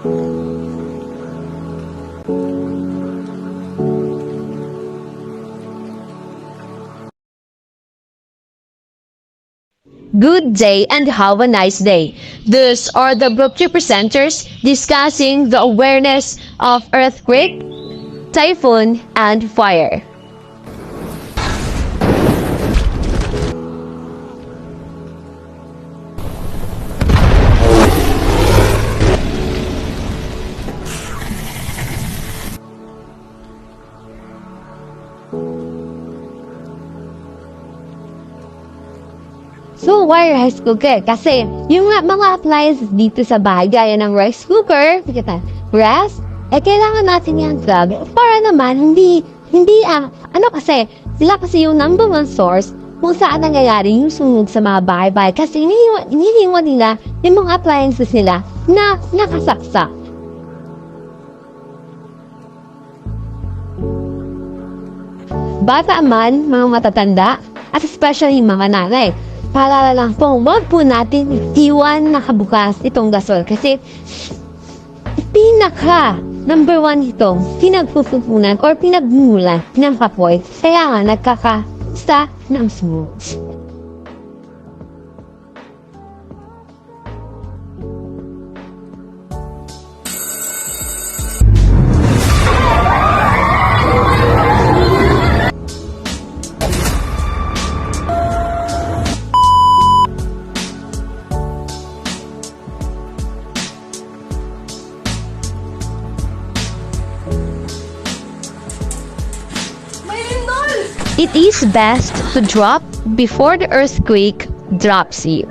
Good day and have a nice day. These are the group 3 presenters discussing the awareness of earthquake, typhoon, and fire. So, why rice cooker? Kasi, yung mga appliances dito sa bahay, gaya ng rice cooker, gas, kailangan natin yan grab. Para naman, kasi, sila kasi yung number one source kung saan nangyayari yung sunog sa mga bahay-bahay. Kasi, iniiwan nila yung mga appliances nila na nakasaksak. Bata man, mga matatanda, at especially mga nanay, paalala lang po, wag po natin iwan nakabukas itong gasol kasi number one itong pinagpupunan or pinagmulan ng kapoy. Kaya nga nagkakasta ng smoke. It is best to drop before the earthquake drops you.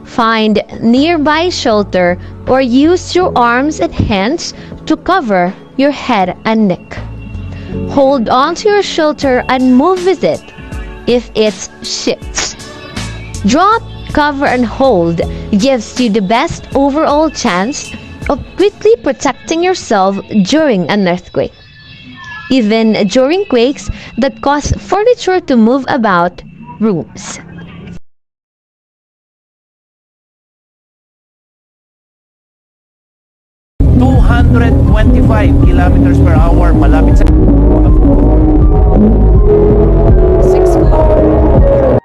Find nearby shelter or use your arms and hands to cover your head and neck. Hold on to your shelter and move with it if it shifts. Drop, cover, and hold gives you the best overall chance of quickly protecting yourself during an earthquake. Even during quakes that cause furniture to move about rooms. ...225 kilometers per hour malapit sa... 6 kilometers.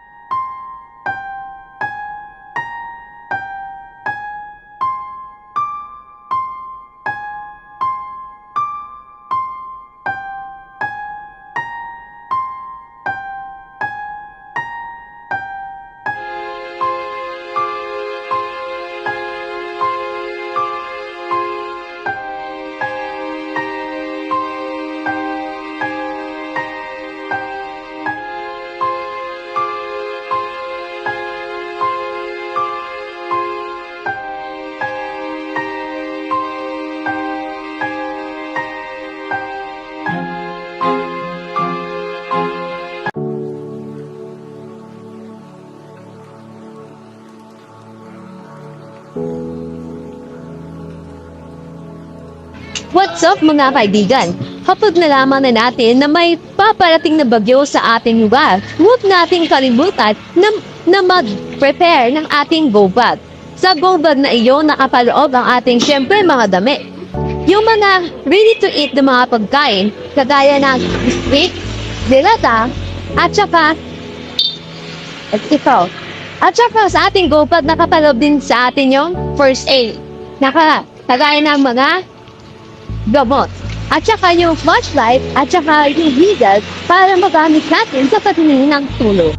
What's up mga kaibigan? Kapag nalaman na natin na may paparating na bagyo sa ating lugar, huwag nating kalimutan na mag-prepare ng ating go bag. Sa go bag na iyon nakapaloob ang ating syempre mga damit. Yung mga ready to eat na mga pagkain, kagaya ng biscuit, dilata, at saka ito. At saka sa ating go bag nakapaloob din sa atin yung first aid. Kagaya ng mga gamot. At saka yung flashlight at saka yung needle para magamit natin sa paghingi ng tulong.